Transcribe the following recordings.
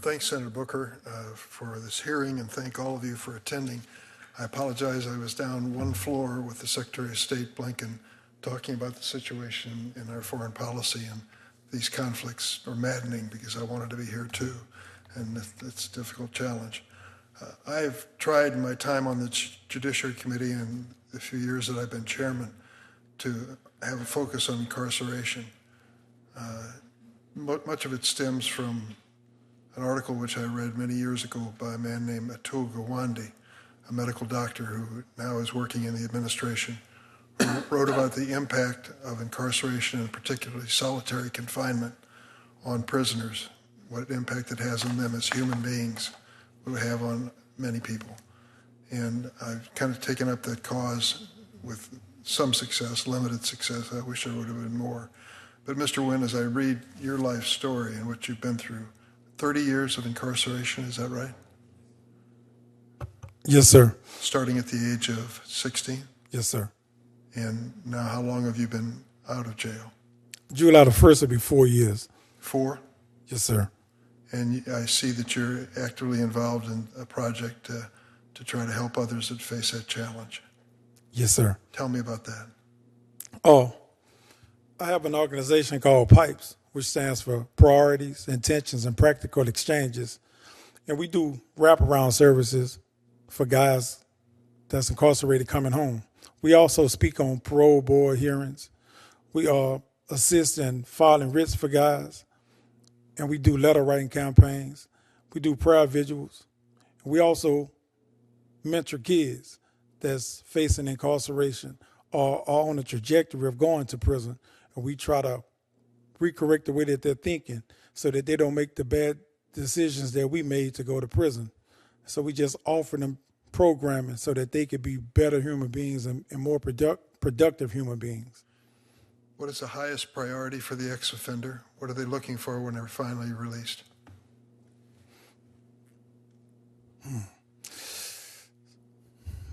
Thanks, Senator Booker, for this hearing, and thank all of you for attending. I apologize, I was down one floor with the Secretary of State, Blinken, talking about the situation in our foreign policy, and these conflicts are maddening because I wanted to be here too, and it's a difficult challenge. I've tried in my time on the Judiciary Committee and the few years that I've been chairman to have a focus on incarceration. Much of it stems from an article which I read many years ago by a man named Atul Gawande, a medical doctor who now is working in the administration, who wrote about the impact of incarceration and particularly solitary confinement on prisoners, what impact it has on them as human beings would have on many people. And I've kind of taken up that cause with some success, limited success. I wish there would have been more. But Mr. Wynn, as I read your life story and what you've been through, 30 years of incarceration, is that right? Yes, sir. Starting at the age of 16? Yes, sir. And now how long have you been out of jail? July the 1st will be 4 years. 4? Yes, sir. And I see that you're actively involved in a project to try to help others that face that challenge. Yes, sir. Tell me about that. Oh, I have an organization called PIPES, which stands for Priorities, Intentions, and Practical Exchanges. And we do wraparound services for guys that's incarcerated coming home. We also speak on parole board hearings. We assist in filing writs for guys. And we do letter writing campaigns. We do prayer vigils. We also mentor kids that's facing incarceration or are on a trajectory of going to prison. And we try to recorrect the way that they're thinking so that they don't make the bad decisions that we made to go to prison. So we just offer them programming so that they could be better human beings and more productive human beings. What is the highest priority for the ex-offender? What are they looking for when they're finally released?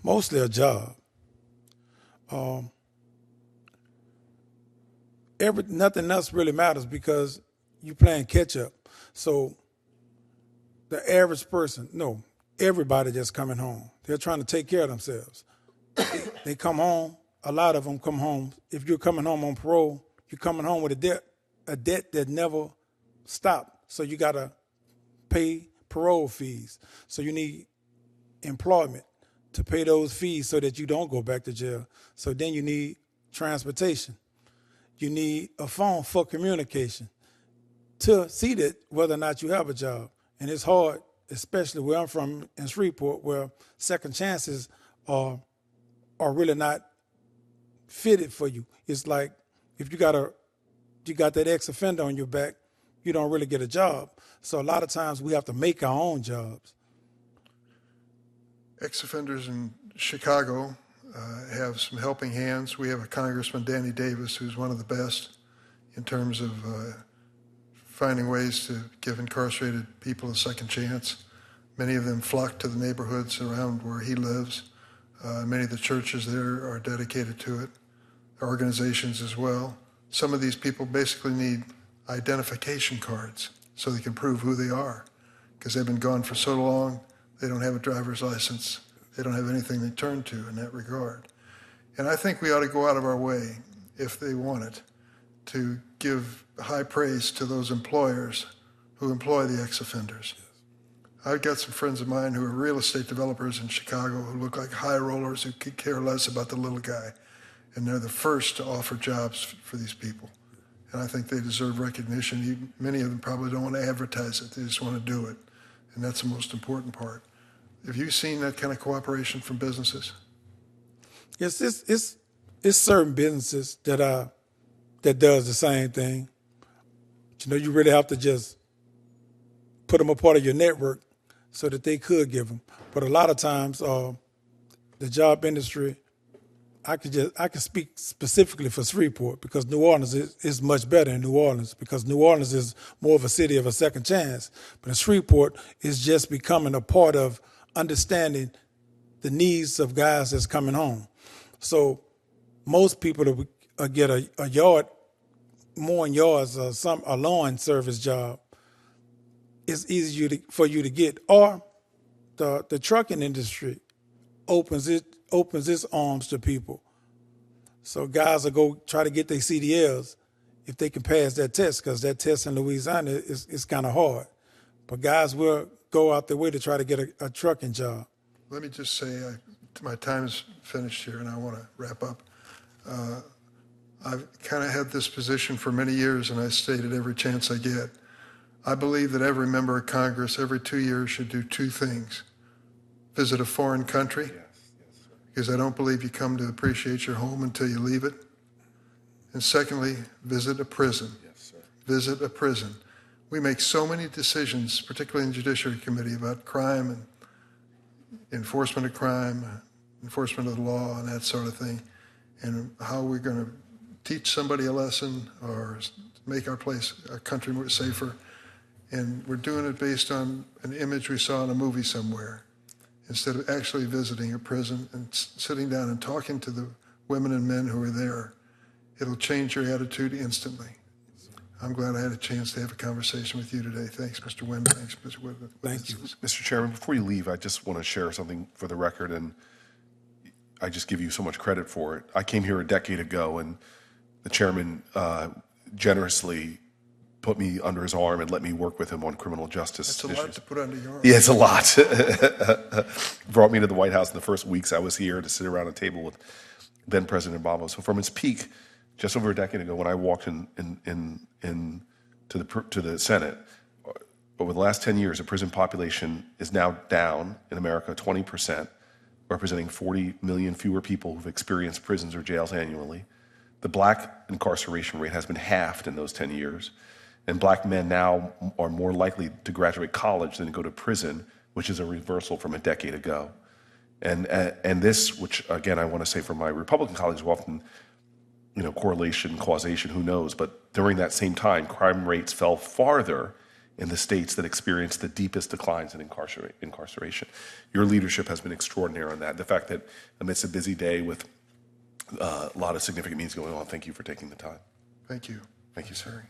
Mostly a job. Nothing else really matters because you're playing catch up. So the average person, no, everybody that's coming home, they're trying to take care of themselves. They come home. A lot of them come home. If you're coming home on parole, you're coming home with a debt that never stopped. So you got to pay parole fees. So you need employment to pay those fees so that you don't go back to jail. So then you need transportation. You need a phone for communication to see that whether or not you have a job. And it's hard, especially where I'm from in Shreveport, where second chances are really not fitted for you. It's like if you got that ex-offender on your back, you don't really get a job. So a lot of times we have to make our own jobs. Ex-offenders in Chicago have some helping hands. We have a Congressman, Danny Davis, who's one of the best in terms of finding ways to give incarcerated people a second chance. Many of them flock to the neighborhoods around where he lives. Many of the churches there are dedicated to it, organizations as well. Some of these people basically need identification cards so they can prove who they are because they've been gone for so long, they don't have a driver's license. They don't have anything they turn to in that regard. And I think we ought to go out of our way, if they want it, to give high praise to those employers who employ the ex-offenders. I've got some friends of mine who are real estate developers in Chicago who look like high rollers who could care less about the little guy. And they're the first to offer jobs for these people. And I think they deserve recognition. Many of them probably don't want to advertise it. They just want to do it. And that's the most important part. Have you seen that kind of cooperation from businesses? Yes, it's certain businesses that does the same thing. But, you really have to just put them a part of your network so that they could give them. But a lot of times, the job industry, I can speak specifically for Shreveport because New Orleans is much better in New Orleans because New Orleans is more of a city of a second chance. But in Shreveport, it's just becoming a part of understanding the needs of guys that's coming home. So most people will get a yard, mowing yards, or a lawn service job. it's easy for you to get. Or the trucking industry opens its arms to people. So guys will go try to get their CDLs if they can pass that test, because that test in Louisiana is kind of hard. But guys will go out their way to try to get a trucking job. Let me just say, my time is finished here, and I want to wrap up. I've kind of had this position for many years, and I state it every chance I get. I believe that every member of Congress every 2 years should do two things: visit a foreign country, because I don't believe you come to appreciate your home until you leave it. And secondly, visit a prison. Visit a prison. We make so many decisions, particularly in the Judiciary Committee, about crime and enforcement of crime, enforcement of the law, and that sort of thing, and how we're going to teach somebody a lesson or make our country more safer. And we're doing it based on an image we saw in a movie somewhere, instead of actually visiting a prison and sitting down and talking to the women and men who are there. It'll change your attitude instantly. I'm glad I had a chance to have a conversation with you today. Thanks, Mr. Wynn. Thanks, Mr. Wood. Thank you. Mr. Chairman, before you leave, I just want to share something for the record, and I just give you so much credit for it. I came here a decade ago, and the chairman generously put me under his arm and let me work with him on criminal justice issues. That's a lot to put under your arm. Yeah, it's a lot. Brought me to the White House in the first weeks I was here to sit around a table with then President Obama. So from its peak, just over a decade ago, when I walked to the Senate, over the last 10 years, the prison population is now down in America 20%, representing 40 million fewer people who've experienced prisons or jails annually. The black incarceration rate has been halved in those 10 years. And black men now are more likely to graduate college than to go to prison, which is a reversal from a decade ago. And this, which again I want to say for my Republican colleagues who often, correlation, causation, who knows, but during that same time, crime rates fell farther in the states that experienced the deepest declines in incarceration. Your leadership has been extraordinary on that. The fact that amidst a busy day with a lot of significant meetings going on, thank you for taking the time. Thank you. Thank you, sir.